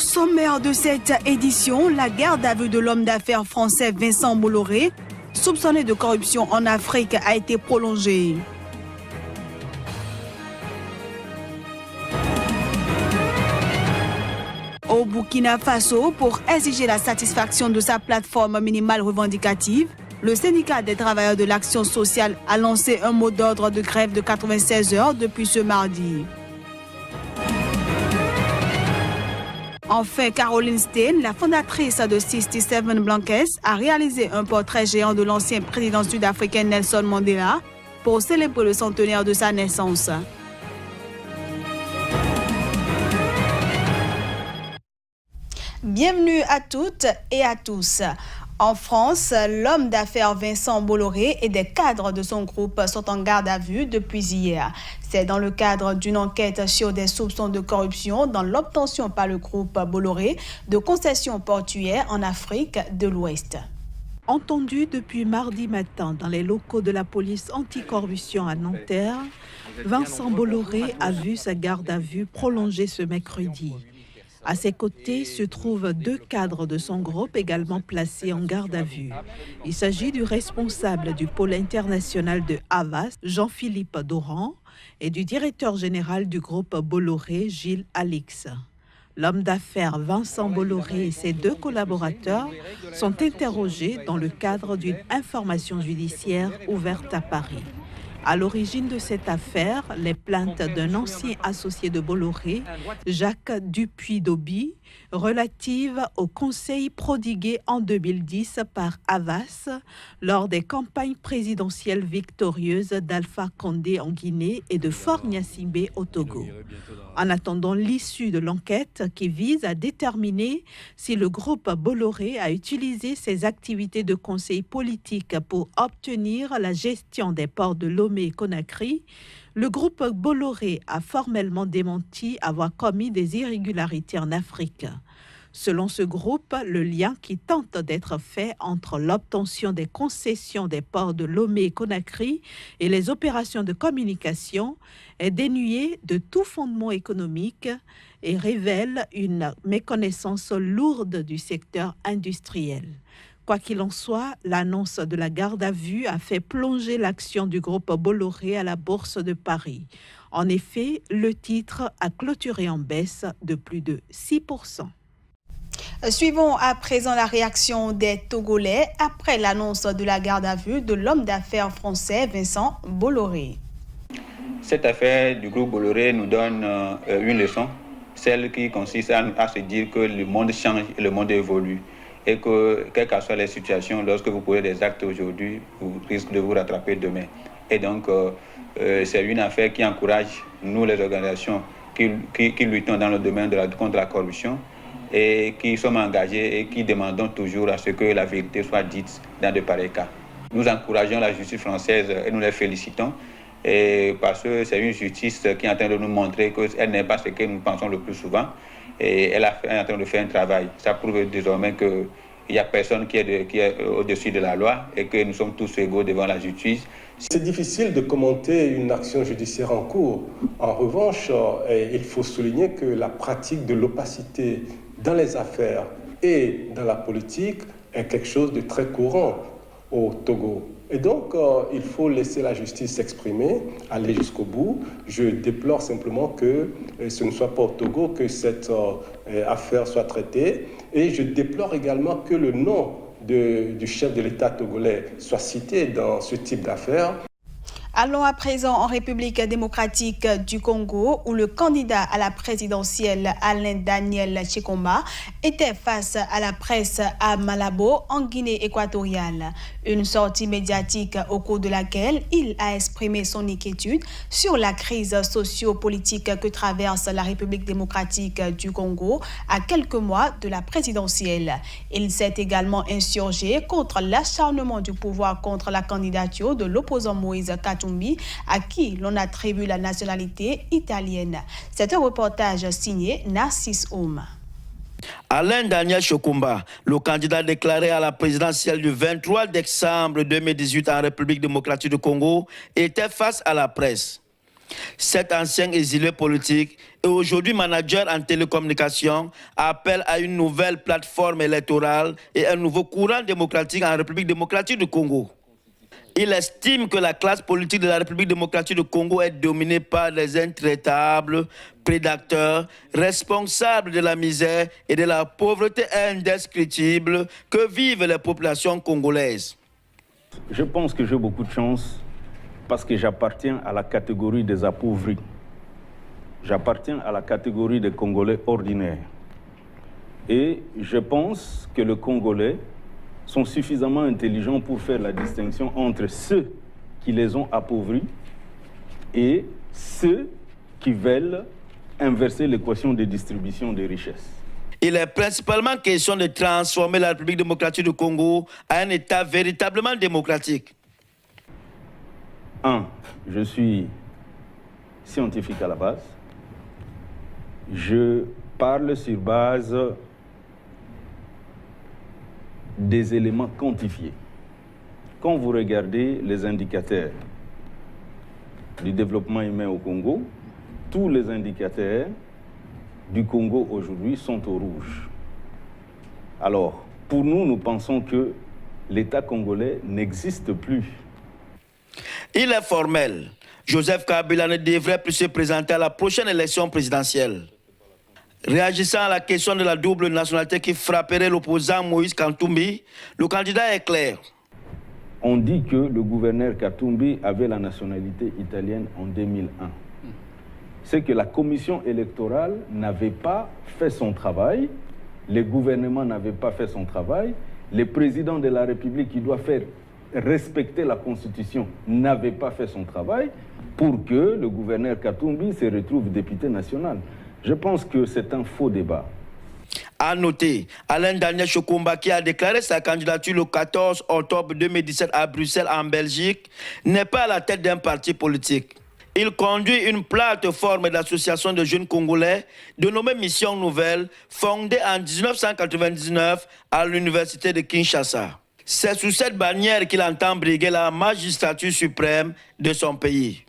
sommaire de cette édition, la garde à vue de l'homme d'affaires français Vincent Bolloré, soupçonné de corruption en Afrique, a été prolongée. Au Burkina Faso, pour exiger la satisfaction de sa plateforme minimale revendicative, le syndicat des travailleurs de l'action sociale a lancé un mot d'ordre de grève de 96 heures depuis ce mardi. Enfin, Caroline Stein, la fondatrice de 67 Blankets, a réalisé un portrait géant de l'ancien président sud-africain Nelson Mandela pour célébrer le centenaire de sa naissance. Bienvenue à toutes et à tous. En France, l'homme d'affaires Vincent Bolloré et des cadres de son groupe sont en garde à vue depuis hier. C'est dans le cadre d'une enquête sur des soupçons de corruption dans l'obtention par le groupe Bolloré de concessions portuaires en Afrique de l'Ouest. Entendu depuis mardi matin dans les locaux de la police anticorruption à Nanterre, Vincent Bolloré a vu sa garde à vue prolongée ce mercredi. À ses côtés se trouvent deux cadres de son groupe également placés en garde à vue. Il s'agit du responsable du pôle international de Havas, Jean-Philippe Doran, et du directeur général du groupe Bolloré, Gilles Alix. L'homme d'affaires Vincent Bolloré et ses deux collaborateurs sont interrogés dans le cadre d'une information judiciaire ouverte à Paris. À l'origine de cette affaire, les plaintes d'un ancien associé de Bolloré, Jacques Dupuy-Doby, relatives aux conseils prodigués en 2010 par Havas lors des campagnes présidentielles victorieuses d'Alpha Condé en Guinée et de Faure Gnassingbé au Togo. En attendant l'issue de l'enquête qui vise à déterminer si le groupe Bolloré a utilisé ses activités de conseil politique pour obtenir la gestion des ports de Lomé et Conakry, le groupe Bolloré a formellement démenti avoir commis des irrégularités en Afrique. Selon ce groupe, le lien qui tente d'être fait entre l'obtention des concessions des ports de Lomé et Conakry et les opérations de communication est dénué de tout fondement économique et révèle une méconnaissance lourde du secteur industriel. Quoi qu'il en soit, l'annonce de la garde à vue a fait plonger l'action du groupe Bolloré à la Bourse de Paris. En effet, le titre a clôturé en baisse de plus de 6%. Suivons à présent la réaction des Togolais après l'annonce de la garde à vue de l'homme d'affaires français Vincent Bolloré. Cette affaire du groupe Bolloré nous donne une leçon, celle qui consiste à se dire que le monde change et le monde évolue. Et que, quelles que soient les situations, lorsque vous posez des actes aujourd'hui, vous risquez de vous rattraper demain. Et donc, c'est une affaire qui encourage, nous, les organisations qui luttons dans le domaine contre la corruption et qui sommes engagés et qui demandons toujours à ce que la vérité soit dite dans de pareils cas. Nous encourageons la justice française et nous les félicitons et parce que c'est une justice qui est en train de nous montrer qu'elle n'est pas ce que nous pensons le plus souvent. Et elle est en train de faire un travail. Ça prouve désormais qu'il n'y a personne qui est au-dessus de la loi et que nous sommes tous égaux devant la justice. C'est difficile de commenter une action judiciaire en cours. En revanche, il faut souligner que la pratique de l'opacité dans les affaires et dans la politique est quelque chose de très courant au Togo. Et donc, il faut laisser la justice s'exprimer, aller jusqu'au bout. Je déplore simplement que ce ne soit pas au Togo que cette affaire soit traitée. Et je déplore également que le nom du chef de l'État togolais soit cité dans ce type d'affaires. Allons à présent en République démocratique du Congo où le candidat à la présidentielle Alain Daniel Tchikomba était face à la presse à Malabo en Guinée équatoriale. Une sortie médiatique au cours de laquelle il a exprimé son inquiétude sur la crise socio-politique que traverse la République démocratique du Congo à quelques mois de la présidentielle. Il s'est également insurgé contre l'acharnement du pouvoir contre la candidature de l'opposant Moïse Katumbi à qui l'on attribue la nationalité italienne. C'est un reportage signé Narcisse Oum. Alain Daniel Tchikomba, le candidat déclaré à la présidentielle du 23 décembre 2018 en République démocratique du Congo, était face à la presse. Cet ancien exilé politique et aujourd'hui manager en télécommunication appelle à une nouvelle plateforme électorale et un nouveau courant démocratique en République démocratique du Congo. Il estime que la classe politique de la République démocratique du Congo est dominée par des intraitables, prédateurs, responsables de la misère et de la pauvreté indescriptible que vivent les populations congolaises. Je pense que j'ai beaucoup de chance parce que j'appartiens à la catégorie des appauvris. J'appartiens à la catégorie des Congolais ordinaires. Et je pense que les Congolais sont suffisamment intelligents pour faire la distinction entre ceux qui les ont appauvris et ceux qui veulent inverser l'équation de distribution des richesses. Il est principalement question de transformer la République démocratique du Congo en un État véritablement démocratique. Je suis scientifique à la base. Je parle sur base des éléments quantifiés. Quand vous regardez les indicateurs du développement humain au Congo, tous les indicateurs du Congo aujourd'hui sont au rouge. Alors, pour nous, nous pensons que l'État congolais n'existe plus. Il est formel. Joseph Kabila ne devrait plus se présenter à la prochaine élection présidentielle. Réagissant à la question de la double nationalité qui frapperait l'opposant Moïse Katumbi, le candidat est clair. On dit que le gouverneur Katumbi avait la nationalité italienne en 2001. C'est que la commission électorale n'avait pas fait son travail, le gouvernement n'avait pas fait son travail, le président de la République qui doit faire respecter la Constitution n'avait pas fait son travail pour que le gouverneur Katumbi se retrouve député national. Je pense que c'est un faux débat. À noter, Alain-Daniel Chokumba, qui a déclaré sa candidature le 14 octobre 2017 à Bruxelles, en Belgique, n'est pas à la tête d'un parti politique. Il conduit une plateforme d'association de jeunes Congolais dénommée Mission Nouvelle, fondée en 1999 à l'université de Kinshasa. C'est sous cette bannière qu'il entend briguer la magistrature suprême de son pays.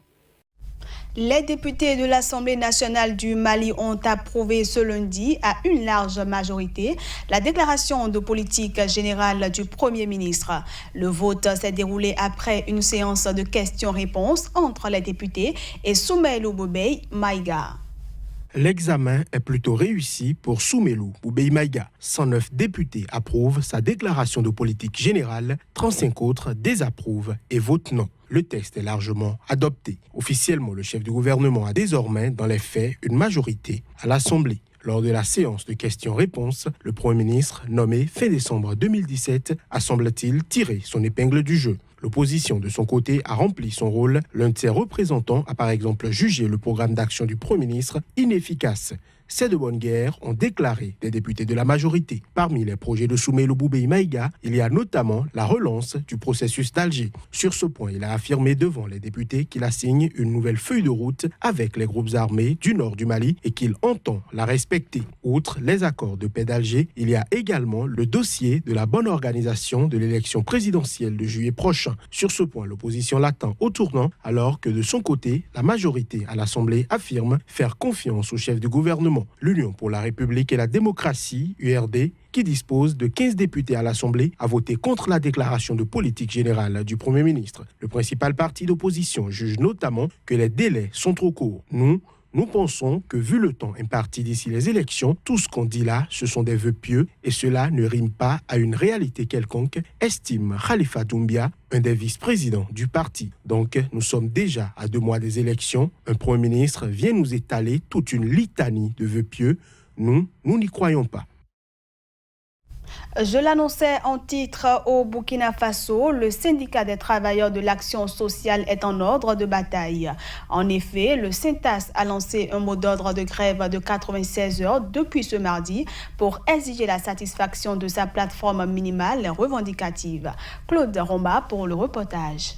Les députés de l'Assemblée nationale du Mali ont approuvé ce lundi à une large majorité la déclaration de politique générale du Premier ministre. Le vote s'est déroulé après une séance de questions-réponses entre les députés et Soumaïlou Boubèye Maïga. L'examen est plutôt réussi pour Soumaïlou Boubèye Maïga. 109 députés approuvent sa déclaration de politique générale, 35 autres désapprouvent et votent non. Le texte est largement adopté. Officiellement, le chef du gouvernement a désormais, dans les faits, une majorité à l'Assemblée. Lors de la séance de questions-réponses, le Premier ministre, nommé fin décembre 2017, a semble-t-il tiré son épingle du jeu. L'opposition, de son côté, a rempli son rôle. L'un de ses représentants a par exemple jugé le programme d'action du Premier ministre inefficace. C'est de bonne guerre, ont déclaré des députés de la majorité. Parmi les projets de Soumaïlou Boubèye Maïga, il y a notamment la relance du processus d'Alger. Sur ce point, il a affirmé devant les députés qu'il assigne une nouvelle feuille de route avec les groupes armés du nord du Mali et qu'il entend la respecter. Outre les accords de paix d'Alger, il y a également le dossier de la bonne organisation de l'élection présidentielle de juillet prochain. Sur ce point, l'opposition l'attend au tournant, alors que de son côté, la majorité à l'Assemblée affirme faire confiance au chef du gouvernement. L'Union pour la République et la démocratie, URD, qui dispose de 15 députés à l'Assemblée, a voté contre la déclaration de politique générale du Premier ministre. Le principal parti d'opposition juge notamment que les délais sont trop courts. Nous pensons que vu le temps imparti d'ici les élections, tout ce qu'on dit là, ce sont des vœux pieux et cela ne rime pas à une réalité quelconque, estime Khalifa Doumbia, un des vice-présidents du parti. Donc, nous sommes déjà à 2 mois des élections. Un Premier ministre vient nous étaler toute une litanie de vœux pieux. Nous n'y croyons pas. Je l'annonçais en titre au Burkina Faso, le syndicat des travailleurs de l'action sociale est en ordre de bataille. En effet, le SYNTAS a lancé un mot d'ordre de grève de 96 heures depuis ce mardi pour exiger la satisfaction de sa plateforme minimale revendicative. Claude Romba pour le reportage.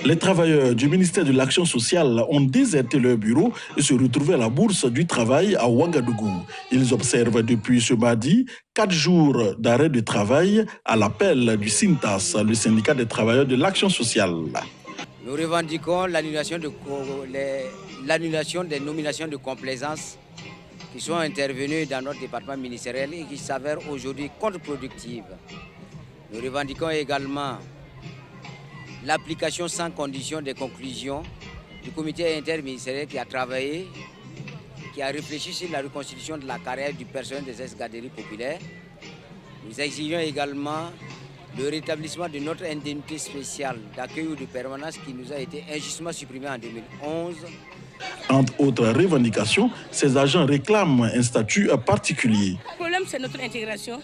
Les travailleurs du ministère de l'Action sociale ont déserté leur bureau et se retrouvé à la bourse du travail à Ouagadougou. Ils observent depuis ce mardi 4 jours d'arrêt de travail à l'appel du SYNTAS, le syndicat des travailleurs de l'Action sociale. Nous revendiquons l'annulation des nominations de complaisance qui sont intervenues dans notre département ministériel et qui s'avèrent aujourd'hui contre-productives. Nous revendiquons également l'application sans condition des conclusions du comité interministériel qui a travaillé, qui a réfléchi sur la reconstitution de la carrière du personnel des ex-garderies populaires. Nous exigeons également le rétablissement de notre indemnité spéciale d'accueil ou de permanence qui nous a été injustement supprimée en 2011. Entre autres revendications, ces agents réclament un statut particulier. Le problème, c'est notre intégration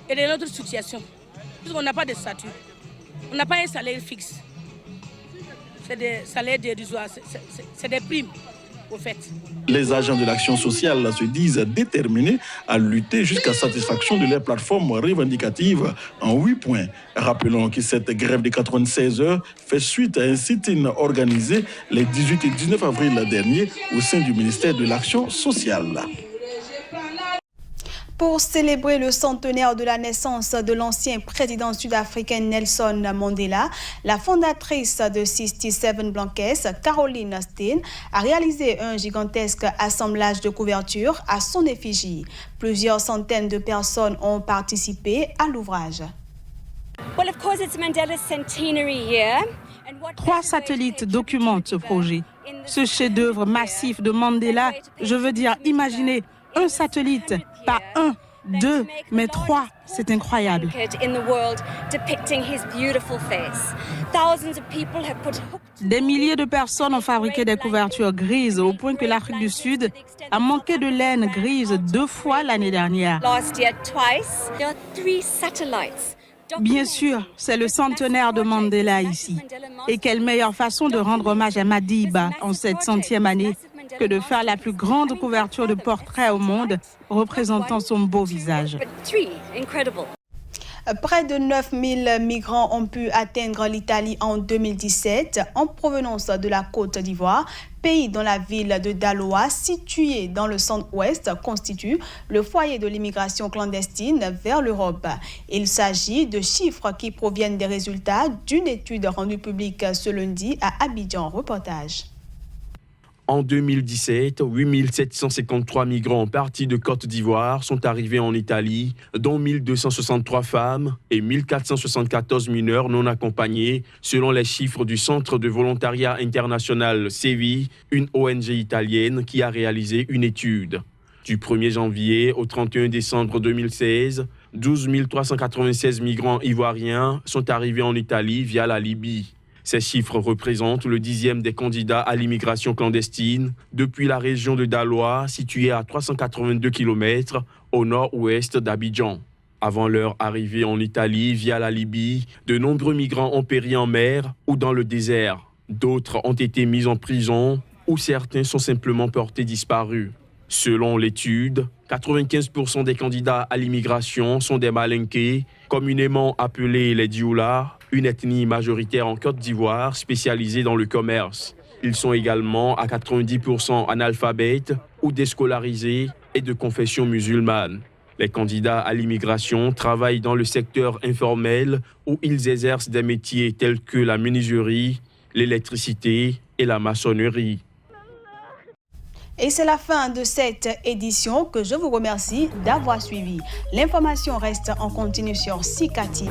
et de notre situation. On n'a pas de statut, on n'a pas un salaire fixe. C'est des salaires dérisoires, c'est des primes. Au fait. Les agents de l'action sociale se disent déterminés à lutter jusqu'à satisfaction de leur plateforme revendicative en 8 points. Rappelons que cette grève de 96 heures fait suite à un sit-in organisé les 18 et 19 avril dernier au sein du ministère de l'Action sociale. Pour célébrer le centenaire de la naissance de l'ancien président sud-africain Nelson Mandela, la fondatrice de 67 Blankets, Caroline Steen, a réalisé un gigantesque assemblage de couvertures à son effigie. Plusieurs centaines de personnes ont participé à l'ouvrage. 3 satellites documentent ce projet. Ce chef-d'œuvre massif de Mandela, je veux dire, imaginez un satellite, pas 1, 2, mais 3, c'est incroyable. Des milliers de personnes ont fabriqué des couvertures grises au point que l'Afrique du Sud a manqué de laine grise 2 fois l'année dernière. Bien sûr, c'est le centenaire de Mandela ici. Et quelle meilleure façon de rendre hommage à Madiba en cette 100e année que de faire la plus grande couverture de portrait au monde représentant son beau visage. Près de 9000 migrants ont pu atteindre l'Italie en 2017 en provenance de la Côte d'Ivoire, pays dont la ville de Daloa, située dans le centre-ouest, constitue le foyer de l'immigration clandestine vers l'Europe. Il s'agit de chiffres qui proviennent des résultats d'une étude rendue publique ce lundi à Abidjan. Reportage. En 2017, 8753 migrants partis de Côte d'Ivoire sont arrivés en Italie, dont 1263 femmes et 1474 mineurs non accompagnés, selon les chiffres du Centre de volontariat international CEVI, une ONG italienne qui a réalisé une étude. Du 1er janvier au 31 décembre 2016, 12 396 migrants ivoiriens sont arrivés en Italie via la Libye. Ces chiffres représentent le 10e des candidats à l'immigration clandestine depuis la région de Daloa, située à 382 km au nord-ouest d'Abidjan. Avant leur arrivée en Italie via la Libye, de nombreux migrants ont péri en mer ou dans le désert. D'autres ont été mis en prison ou certains sont simplement portés disparus. Selon l'étude, 95% des candidats à l'immigration sont des Malinké, communément appelés les Dioula, une ethnie majoritaire en Côte d'Ivoire spécialisée dans le commerce. Ils sont également à 90% analphabètes ou déscolarisés et de confession musulmane. Les candidats à l'immigration travaillent dans le secteur informel où ils exercent des métiers tels que la menuiserie, l'électricité et la maçonnerie. Et c'est la fin de cette édition que je vous remercie d'avoir suivi. L'information reste en continu sur Sika TV.